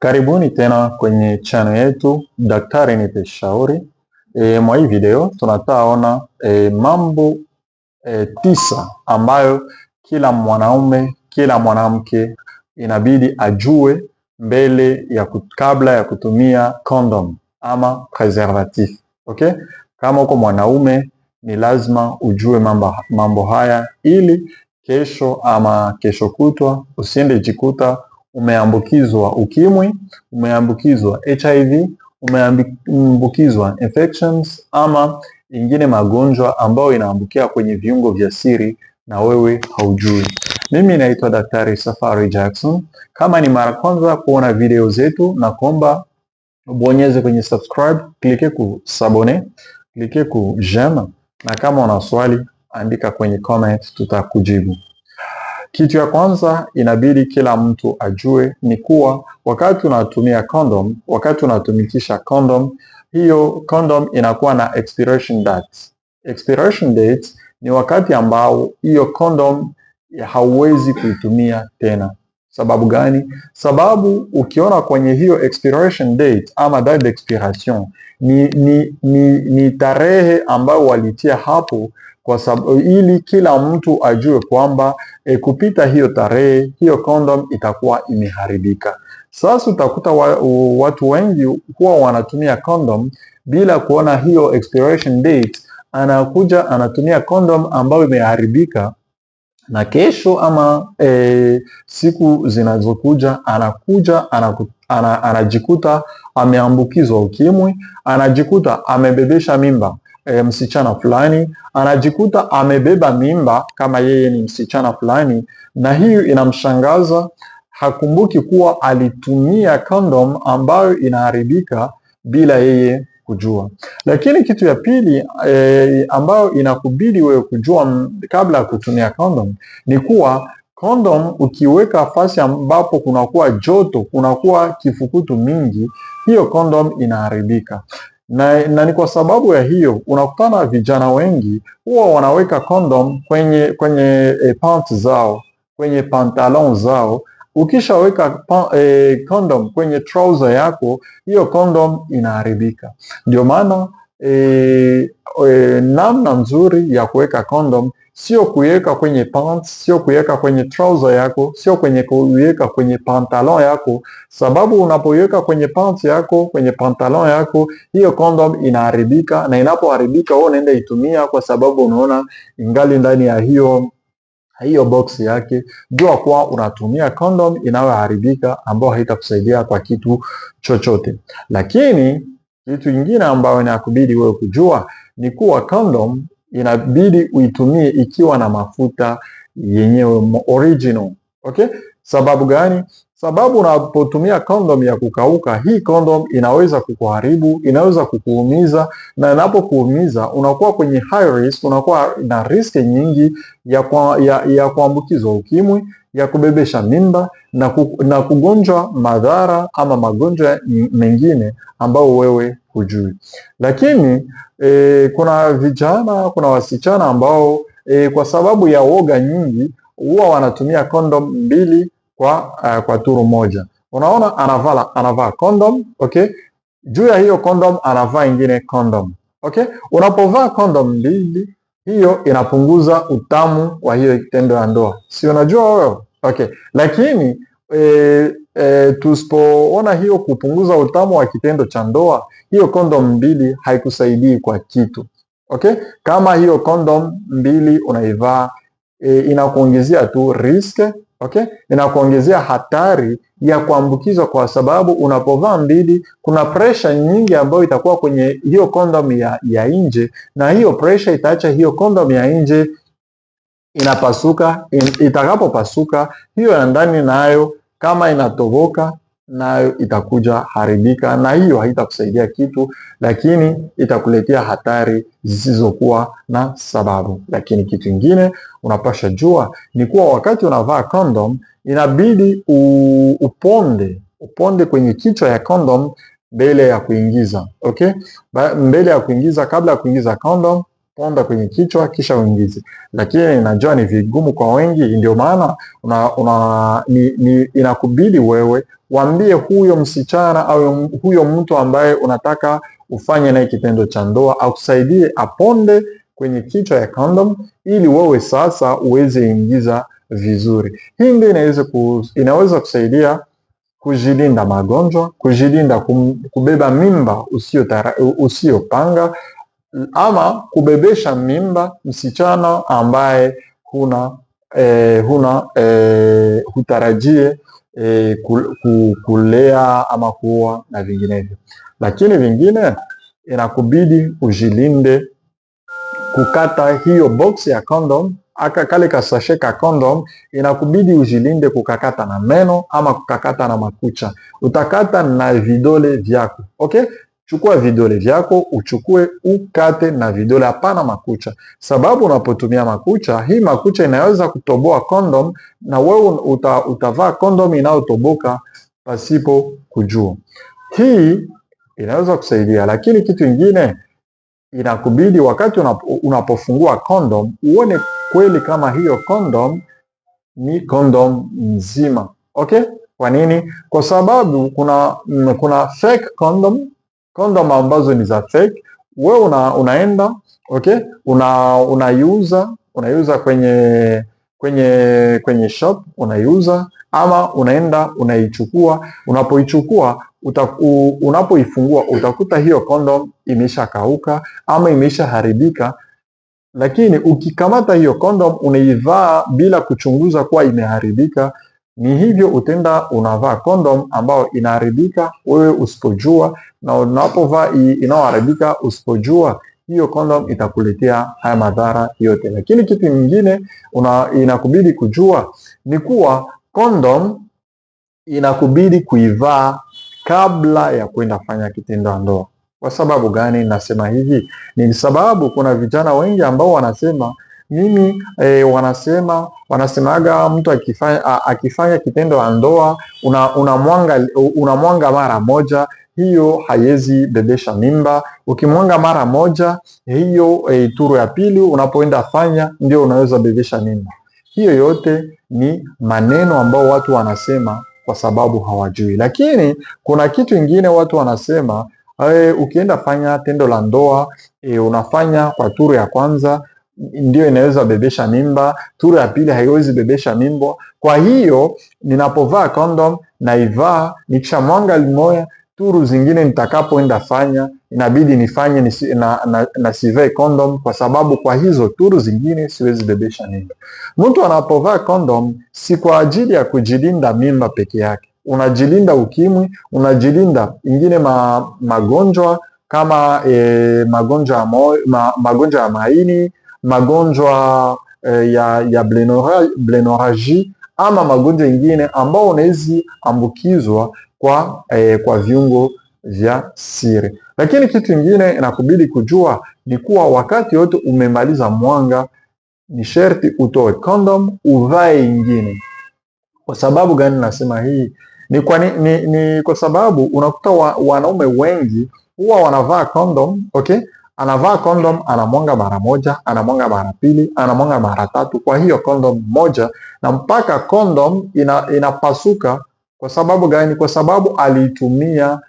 Karibuni tena kwenye channel yetu Daktari Nipe Shauri. Mwa hii video tunataona mambo 9 ambayo kila mwanaume, kila mwanamke inabidi ajue kabla ya kutumia condom ama preservatif. Okay? Kama uko mwanaume ni lazima ujue mambo haya ili kesho ama kesho kutwa usiende jikuta umeambukizwa ukimwi, umeambukizwa HIV, umeambukizwa infections ama ingine magonjwa ambayo inaambukia kwenye viungo vya siri na wewe haujui. Mimi naitwa Daktari Safari Jackson. Kama ni mara kwanza kuona video zetu, na kuomba ubonyeze kwenye subscribe, klike ku s'abonner, klike ku j'aime, na kama una swali andika kwenye comment, tutakujibu. Kitu ya kwanza inabidi kila mtu ajue ni kuwa wakati unatumia condom, wakati unatumikisha condom, hiyo condom inakuwa na expiration date. Expiration date ni wakati ambao hiyo condom hauwezi kuitumia tena. Sababu gani? Sababu ukiona kwenye hiyo expiration date ama date d'expiration ni tarehe ambayo walitia hapo kwa sababu ili kila mtu ajue kwamba kupita hiyo tarehe hiyo condom itakuwa imeharibika. Sasa utakuta watu wengi huwa wanatumia condom bila kuona hiyo expiration date, anakuja anatumia condom ambayo imeharibika, na kesho ama siku zinazokuja anajikuta ameambukizwa ukimwi, anajikuta amebebesha mimba msichana fulani, anajikuta amebeba mimba kama yeye ni msichana fulani, na hiyo inamshangaza. Hakumbuki kuwa alitumia condom ambayo inaharibika bila yeye kujua. Lakini kitu ya pili ambayo inakubidi wewe kujua kabla ya kutumia condom ni kuwa condom ukiweka fasi ambapo kunakuwa joto, kunakuwa kifukutu mingi, hiyo condom inaharibika. Na ni kwa sababu ya hiyo unakutana vijana wengi huwa wanaweka condom kwenye pants zao, kwenye pantalon zao. Ukishaweka condom kwenye trouser yako, hiyo condom inaharibika. Ndio maana namna nzuri ya kuweka condom sio kuiweka kwenye pants, sio kuiweka kwenye trouser yako, sio kuiweka kwenye pantalon yako, sababu unapoiweka kwenye pants yako, kwenye pantalon yako, hiyo condom inaharibika, na inapoharibika wewe unaenda itumia kwa sababu unaona ingali ndani ya hiyo box yake. Jua kuwa unatumia condom inayoharibika ambayo haitakusaidia kwa kitu chochote. Lakini kitu kingine ambayo inakubidi wewe kujua ni kuwa condom inabidi uitumie ikiwa na mafuta yenyewe original. Okay? Sababu gani? Sababu unapotumia condom ya kukauka, hii condom inaweza kukuharibu, inaweza kukuumiza, na inapokuumiza unakuwa kwenye high risk, unakuwa na risk nyingi ya kuambukizwa ukimwi, ya kubebesha mimba na kugonjwa madhara ama magonjwa mengine ambao wewe hujui. Lakini kuna vijana, kuna wasichana ambao kwa sababu ya woga nyingi huwa wanatumia condom mbili kwa turu moja. Unaona anavaa condom, okay? Juu ya hiyo condom anavaa ingine condom. Okay? Unapovaa condom mbili, hiyo inapunguza utamu wa hiyo tendo ya ndoa. Si unajua wewe? Okay. Lakini tusipoona hiyo kupunguza utamu wa kitendo cha ndoa, hiyo condom mbili haikusaidii kwa kitu. Okay? Kama hiyo condom mbili unaivaa inakuongezea tu risk. Okay? Inakuongezea hatari ya kuambukizwa, kwa sababu unapovaa mbili kuna pressure nyingi ambayo itakuwa kwenye hiyo condom ya nje, na hiyo pressure itaacha hiyo condom ya nje inapasuka. Itakapopasuka hiyo ya ndani nayo kama inatoboka, nayo itakuja haribika, na hiyo haitakusaidia kitu, lakini itakuletea hatari zisizokuwa na sababu. Lakini kitu kingine unapasha jua ni kuwa wakati unavaa condom inabidi uponde kwenye kichwa ya condom mbele ya kuingiza. Okay? Mbele ya kuingiza, kabla ya kuingiza condom, ponda kwenye kichwa kisha uingize, lakini najua ni vigumu kwa wengi. Ndio maana inakubidi wewe waambie huyo msichana au huyo mtu ambaye unataka ufanye naye kitendo cha ndoa akusaidie aponde kwenye kichwa ya condom, ili wewe sasa uweze ingiza vizuri. Hii ndio inaweza kusaidia kujilinda magonjwa, kujilinda kubeba mimba usiopanga, ama kubebesha mimba msichana ambaye hutarajie kulea ama kuoa na vinginevyo. Lakini vingine inakubidi ujilinde kukata hiyo box ya condom, kale kasashe ka condom, inakubidi ujilinde kukakata na meno ama kukakata na makucha. Utakata na vidole vyako, okay? Chukua vidole vyako, uchukue ukate na vidole, hapana makucha. Sababu unapotumia makucha, hii makucha inaweza kutoboa condom na wewe utavaa condom inayotoboka pasipo kujua. Hii inaweza kusaidia, lakini kitu kingine inakubidi wakati unapofungua condom uone kweli kama hiyo condom ni condom nzima, okay? Kwa nini? Kwa sababu kuna fake condom ambazo ni za fake. Wewe unaenda, okay, unaiuza kwenye shop, unaiuza, ama unaenda unaichukua. Unapoichukua unapoifungua utakuta hiyo condom imesha kauka ama imesha haribika. Lakini ukikamata hiyo condom unaivaa bila kuchunguza kuwa imeharibika, ni hivyo utenda unavaa condom ambao inaharibika wewe usipojua, na unapovaa inaoharibika usipojua, hiyo condom itakuletea haya madhara yote. Lakini kitu kingine inakubidi kujua ni kuwa condom inakubidi kuivaa kabla ya kwenda fanya kitendo cha ndoa. Kwa sababu gani nasema hivi? Ni sababu kuna vijana wengi ambao wanasema wanasemaga mtu akifanya kitendo cha ndoa unamwanga mara moja, hiyo haiwezi bebesha mimba. Ukimwanga mara moja, hiyo turu ya pili unapoenda fanya ndio unaweza bebesha mimba. Hiyo yote ni maneno ambao watu wanasema kwa sababu hawajui. Lakini kuna kitu kingine watu wanasema, ukienda fanya tendo la ndoa, unafanya kwa turu ya kwanza ndio inaweza bebesha mimba, turu ya pili haiwezi bebesha mimba. Kwa hiyo ninapovaa condom naivaa, nikishamwanga limoya, turu zingine nitakapoenda fanya inabidi nifanye na sivae condom, kwa sababu kwa hizo turu zingine siwezi bebesha mimba. Mtu anapovaa condom si kwa ajili ya kujilinda mimba peke yake. Unajilinda ukimwi, unajilinda ingine magonjwa kama magonjwa ya maini, magonjwa ya blenoroji, ama magonjwa ingine ambao unawezi ambukizwa kwa viungo vya siri. Lakini kitu kingine inakubidi kujua ni kuwa wakati yote umemaliza mwanga, ni sherti utoe condom uvae ingine. Kwa sababu gani nasema hii? Ni kwa sababu unakuta wanaume wengi huwa wanavaa condom, okay? Anavaa condom, anamwanga mara moja, anamwanga mara pili, anamwanga mara tatu kwa hiyo condom moja, na mpaka condom inapasuka. Kwa sababu gani? Kwa sababu aliitumia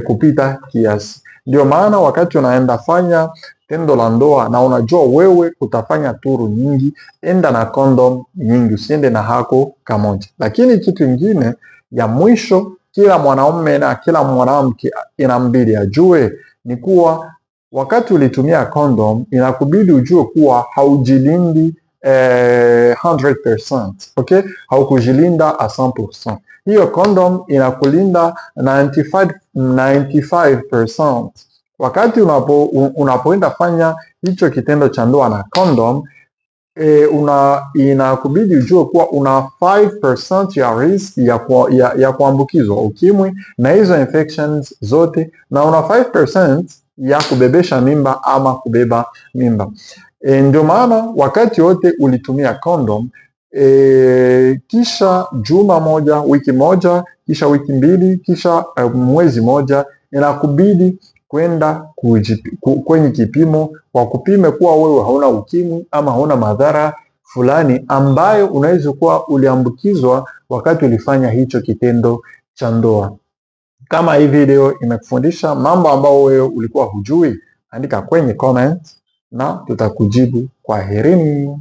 kupita kiasi. Ndio maana wakati unaenda fanya tendo la ndoa na unajua wewe utafanya turu nyingi, enda na condom nyingi, usiende na hako kamoja. Lakini kitu kingine ya mwisho, kila mwanaume na kila mwanamke inambidi ajue ni kuwa wakati ulitumia condom inakubidi ujue kuwa haujilindi 100%, okay? Haukujilinda 100%. Hiyo condom inakulinda 95%. Wakati unapoenda fanya hicho kitendo cha ndoa na condom, inakubidi ujue kuwa una 5% ya risk ya kuambukizwa ukimwi na hizo infections zote, na una 5% ya kubebesha mimba ama kubeba mimba. Ndio maana wakati wote ulitumia condom, kisha juma moja, wiki moja, kisha wiki mbili, kisha mwezi moja, inakubidi kwenda kwenye kipimo wakupime kuwa wewe hauna ukimwi ama hauna madhara fulani ambayo unaweza kuwa uliambukizwa wakati ulifanya hicho kitendo cha ndoa. Kama hii video imekufundisha mambo ambayo wewe ulikuwa hujui, andika kwenye comment na tutakujibu. Kwaherini.